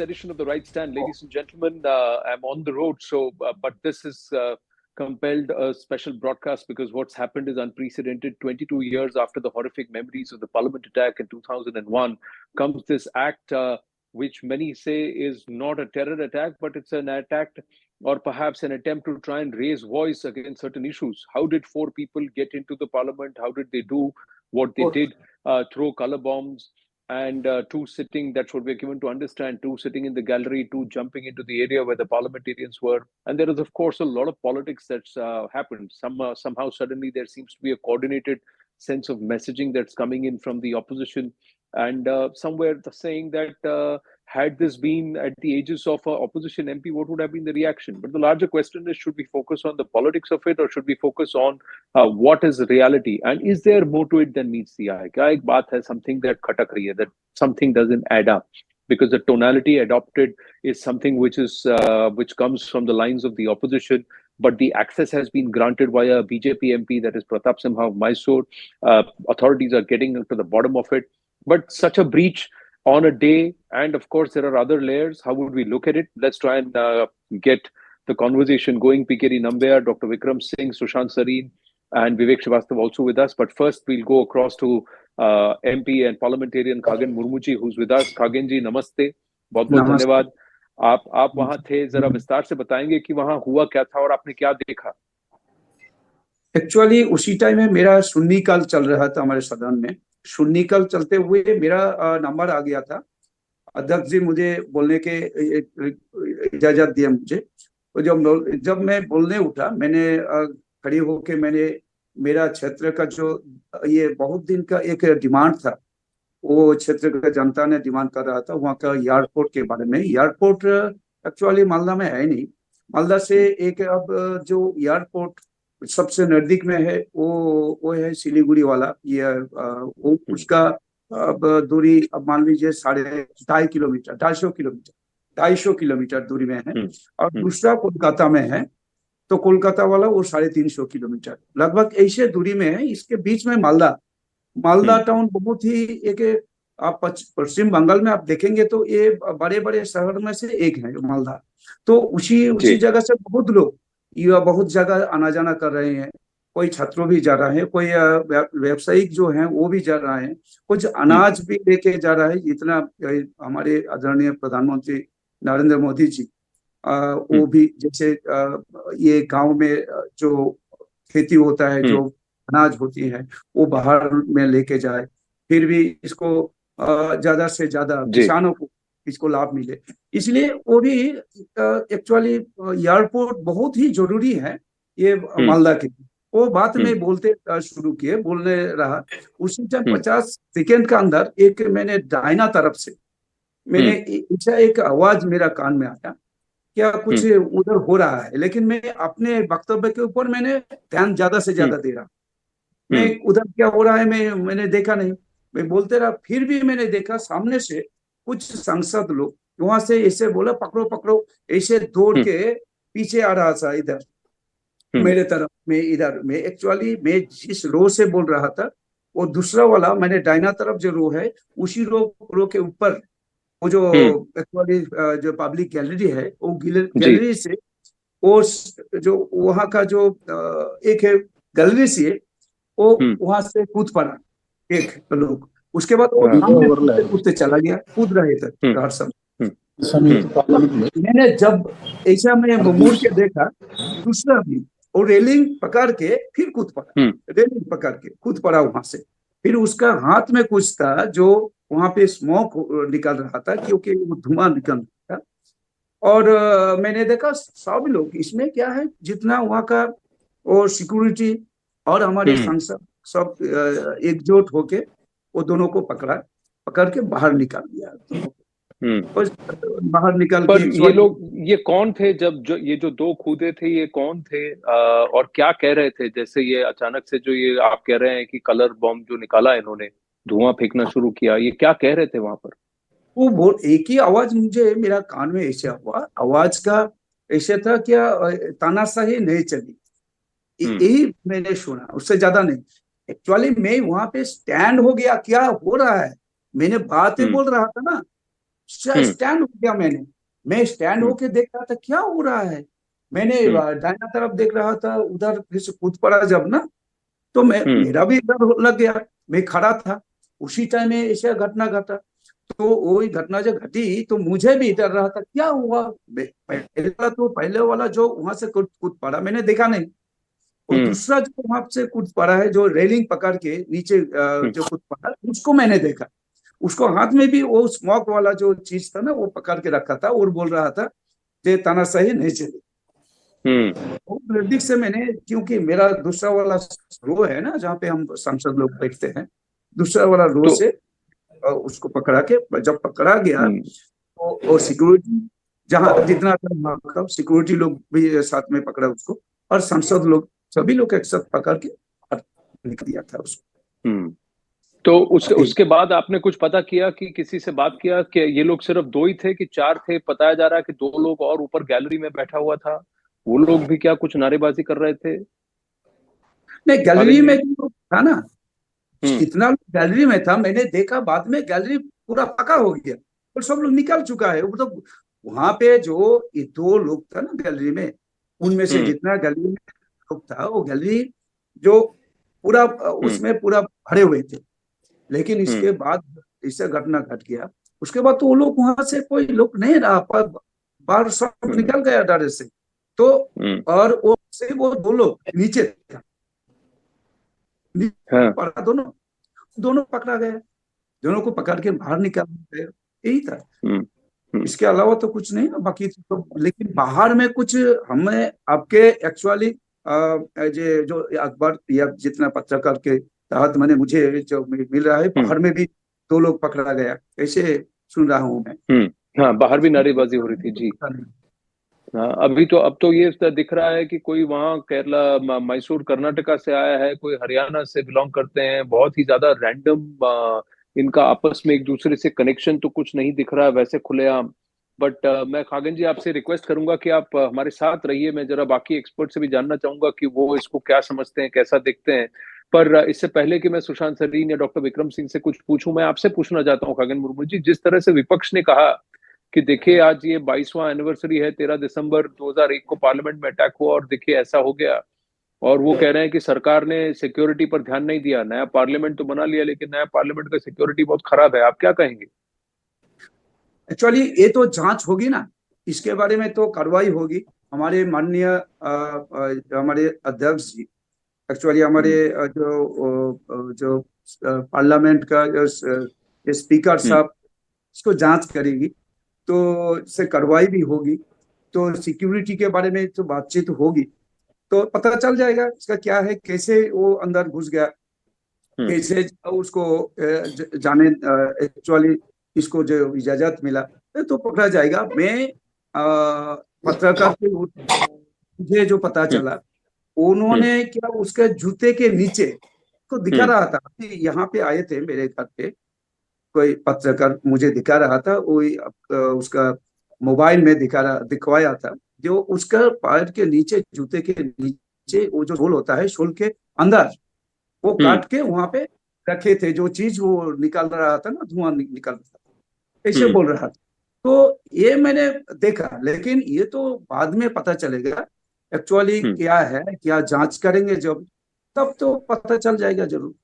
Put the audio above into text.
edition of the Right Stand. Ladies and gentlemen, I'm on the road, but this is compelled a special broadcast because what's happened is unprecedented. 22 years after the horrific memories of the Parliament attack in 2001 comes this act, which many say is not a terror attack, but it's an attack or perhaps an attempt to try and raise voice against certain issues. How did four people get into the Parliament? How did they do what they did? Throw color bombs. And two sitting, that's what we're given to understand, two sitting in the gallery, two jumping into the area where the parliamentarians were. And there is, of course, a lot of politics that's happened. Somehow, suddenly, there seems to be a coordinated sense of messaging that's coming in from the opposition. And somewhere saying that had this been at the aegis of an opposition MP, what would have been the reaction? But the larger question is, should we focus on the politics of it, or should we focus on what is reality? And is there more to it than meets the eye? Kya ek baat hai, something that khatak rahi hai, that something doesn't add up, because the tonality adopted is something which comes from the lines of the opposition, but the access has been granted via a BJP MP, that is Pratap Simha of Mysore. Authorities are getting to the bottom of it. But such a breach on a day, and of course there are other layers. How would we look at it? Let's try and get the conversation going. PKD Nambiar, Dr. Vikram Singh, Sushant Sareen, and Vivek Srivastava also with us. But first we'll go across to MP and parliamentarian Khagen Murmu ji, who's with us. Khagen ji, namaste. बहुत बहुत धन्यवाद. आप वहां थे, जरा विस्तार से बताएंगे कि वहां हुआ क्या था और आपने क्या देखा? एक्चुअली उसी टाइम में मेरा शून्यकाल चल रहा था हमारे सदन में. शून्यकाल चलते हुए मेरा नंबर आ गया था. अध्यक्ष जी मुझे बोलने के इजाजत दिया मुझे. तो जब मैं बोलने उठा, मैंने खड़ी होके मैंने मेरा क्षेत्र का जो ये बहुत दिन का एक डिमांड था, वो क्षेत्र का जनता ने डिमांड कर रहा था, वहाँ का एयरपोर्ट के बारे में. एयरपोर्ट एक्चुअली मालदा में है नहीं. मालदा से एक अब जो एयरपोर्ट सबसे नजदीक में है वो है सिलीगुड़ी वाला. ये वो उसका अब दूरी अब मान लीजिए 250 किलोमीटर 250 किलोमीटर दूरी में है. और दूसरा कोलकाता में है, तो कोलकाता वाला वो 350 किलोमीटर लगभग ऐसे दूरी में है. इसके बीच में मालदा टाउन बहुत ही एक, आप पश्चिम बंगाल में आप देखेंगे तो ये बड़े बड़े शहर में से एक है मालदा. तो उसी जगह से बहुत लोग बहुत जगह आना जाना कर रहे हैं. कोई छात्रों भी जा रहा है, कोई व्यवसायिक जो हैं वो भी जा रहा है, कुछ अनाज भी लेके जा रहा है. इतना हमारे आदरणीय प्रधानमंत्री नरेंद्र मोदी जी वो भी, जैसे ये गांव में जो खेती होता है, जो अनाज होती है, वो बाहर में लेके जाए, फिर भी इसको ज्यादा से ज्यादा किसानों को इसको लाभ मिले. इसलिए वो भी एक्चुअली एयरपोर्ट बहुत ही जरूरी है ये मालदा के. वो बात में बोलने रहा. उसी टाइम 50 सेकेंड का अंदर एक मैंने दाहिना तरफ से मैंने एक आवाज मेरा कान में आया, क्या कुछ उधर हो रहा है. लेकिन मैं अपने वक्तव्य के ऊपर मैंने ध्यान ज्यादा से ज्यादा दे रहा. मैं उधर क्या हो रहा है मैंने देखा नहीं, मैं बोलते रहा. फिर भी मैंने देखा सामने से कुछ सांसद लोग वहां से ऐसे बोला, पकड़ो पकड़ो, ऐसे दौड़ के पीछे आ रहा था इधर मेरे तरफ. मैं इधर में एक्चुअली मैं जिस रो से बोल रहा था वो दूसरा वाला, मैंने दाहिना तरफ जो रो है उसी रो के ऊपर वो जो एक्चुअली जो पब्लिक गैलरी है, वो गैलरी से वो जो वहाँ का जो एक है गैलरी से वो वहां से कूद पड़ा एक लोग. उसके बाद वो कूदते चला गया, कूद रहे थे हर समय. मैंने जब ऐसा मैं मुड़ के देखा, दूसरा भी और रेलिंग पकड़ के फिर कूद पड़ा. रेलिंग पकड़ के कूद पड़ा वहां से. फिर उसका हाथ में कुछ था जो वहां पे स्मोक निकल रहा था, क्योंकि वो धुआं निकल रहा था. और मैंने देखा सब लोग इसमें क्या है, जितना वहां का और सिक्योरिटी और हमारे सांसद सब एकजुट होके वो दोनों को पकड़ के बाहर निकाल दिया. बाहर निकाल के ये कौन थे? ये जो दो कूदे थे, ये कौन थे और क्या कह रहे थे? जैसे ये अचानक से जो ये आप कह रहे हैं कि कलर बॉम्ब जो निकाला इन्होंने, धुआं फेंकना शुरू किया, ये क्या कह रहे थे वहां पर? वो एक ही आवाज मुझे मेरा कान में ऐसा हुआ. आवाज का ऐसा था, क्या तानाशाही नहीं चली, यही मैंने सुना, उससे ज्यादा नहीं. एक्चुअली मैं वहां पे स्टैंड हो गया, क्या हो रहा है, मैंने बातें बोल रहा था ना, स्टैंड हो गया मैं स्टैंड हम्म होके देख रहा था क्या हो रहा है। मैंने हम्म दाहिना तरफ देख रहा था, उधर फिर से कूद पड़ा जब ना, तो हम्म मेरा भी डर लग गया। मैं खड़ा था, उसी टाइम में ऐसा घटना घटा। तो वही घटना जब घटी तो मुझे भी डर रहा था क्या हुआ। पहले वाला जो वहां से कूद कूद पड़ा मैंने देखा नहीं, और हम्म दूसरा जो वहां से कूद पड़ा है, जो रेलिंग पकड़ के नीचे हम्म जो कूद पड़ा, उसको मैंने देखा। उसको हाथ में भी वो स्मोक वाला जो चीज था ना, वो पकड़ के रखा था और बोल रहा था ये तानाशाही नहीं चली। वो नजदीक से मैंने, क्योंकि मेरा दूसरा वाला रो है ना जहाँ पे हम सांसद लोग बैठते हैं, दूसरा वाला रो तो से उसको पकड़ा के जब पकड़ा गया, हम्म तो सिक्योरिटी जहाँ जितना था वहाँ का सिक्योरिटी लोग भी साथ में पकड़ा उसको, और सांसद लोग सभी लोग एक साथ पकड़ के और निकल दिया था उसको। हम्म तो उसके बाद आपने कुछ पता किया कि किसी से बात किया कि ये लोग सिर्फ दो ही थे कि चार थे? बताया जा रहा है कि दो लोग और ऊपर गैलरी में बैठा हुआ था, वो लोग भी क्या कुछ नारेबाजी कर रहे थे? नहीं, गैलरी खगन में जी। जो था ना, हम्म जितना लोग गैलरी में था मैंने देखा, बाद में गैलरी पूरा पका हो गया और सब लोग निकल चुका है। वो तो वहां पे जो ये दो लोग था ना गैलरी में, उनमें से हम्म जितना गैलरी में लोग था, वो गैलरी जो पूरा हम्म उसमें पूरा भरे हुए थे। लेकिन हम्म इसके बाद इससे घटना घट गया, उसके बाद तो वो लोग वहां से कोई लोग नहीं रहा पर बाहर सब हम्म निकल गया डर से। तो हम्म और वो से वो दो लोग नीचे था, नीचे हाँ पड़ा दोनों, दोनों पकड़ा गया, दोनों को पकड़ के बाहर निकाल गए। यही था, हम्म हम्म इसके अलावा तो कुछ नहीं ना बाकी तो। लेकिन बाहर में कुछ हमें आपके एक्चुअली जो जो अखबार या जितना पत्रकार के तहत मैंने मुझे जो मिल रहा है, हम्म बाहर में भी दो लोग पकड़ा गया ऐसे सुन रहा हूँ मैं। हाँ, बाहर भी नारेबाजी हो रही थी तो जी। पता नहीं। हाँ, अभी तो अब तो ये दिख रहा है कि कोई वहाँ केरला मैसूर कर्नाटका से आया है, कोई हरियाणा से बिलोंग करते हैं, बहुत ही ज्यादा रैंडम। इनका आपस में एक दूसरे से कनेक्शन तो कुछ नहीं दिख रहा है वैसे खुलेआम। बट मैं खागन जी आपसे रिक्वेस्ट करूंगा कि आप हमारे साथ रहिए, मैं जरा बाकी एक्सपर्ट से भी जानना चाहूंगा कि वो इसको क्या समझते हैं, कैसा देखते हैं। पर इससे पहले कि मैं सुशांत सरीन या डॉक्टर विक्रम सिंह से कुछ पूछूं, मैं आपसे पूछना चाहता हूँ खगन मुर्मू जी, जिस तरह से विपक्ष ने कहा कि देखिए आज ये 22वां एनिवर्सरी है, 13 दिसंबर 2001 को पार्लियामेंट में अटैक हुआ और देखिए ऐसा हो गया। और वो कह रहे हैं कि सरकार ने सिक्योरिटी पर ध्यान नहीं दिया, नया पार्लियामेंट तो बना लिया लेकिन नया पार्लियामेंट का सिक्योरिटी बहुत खराब है, आप क्या कहेंगे? एक्चुअली ये तो जांच होगी ना, इसके बारे में तो कार्रवाई होगी। हमारे माननीय हमारे अध्यक्ष जी, एक्चुअली हमारे हम्म जो पार्लियामेंट का जो स्पीकर हम्म साहब, इसको जांच करेगी, तो इससे कार्रवाई भी होगी। तो सिक्योरिटी के बारे में तो बातचीत होगी, तो पता चल जाएगा इसका क्या है, कैसे वो अंदर घुस गया, हम्म कैसे उसको जाने एक्चुअली इसको जो इजाजत मिला, तो पकड़ा जाएगा। मैं पत्रकार के मुझे जो पता हम्म चला, हम्म उन्होंने क्या उसके जूते के नीचे को दिखा हम्म रहा था कि यहाँ पे आए थे मेरे घर पे, कोई पत्रकार मुझे दिखा रहा था, वही उसका मोबाइल में दिखवाया था, जो उसका पैर के नीचे, जूते के नीचे वो जो सोल होता है, सोल के अंदर वो हम्म काट के वहां पे रखे थे, जो चीज वो निकल रहा था ना, धुआं निकल रहा था, ऐसे हम्म बोल रहा था। तो ये मैंने देखा, लेकिन ये तो बाद में पता चलेगा एक्चुअली हम्म क्या है, क्या जांच करेंगे जब, तब तो पता चल जाएगा जरूर।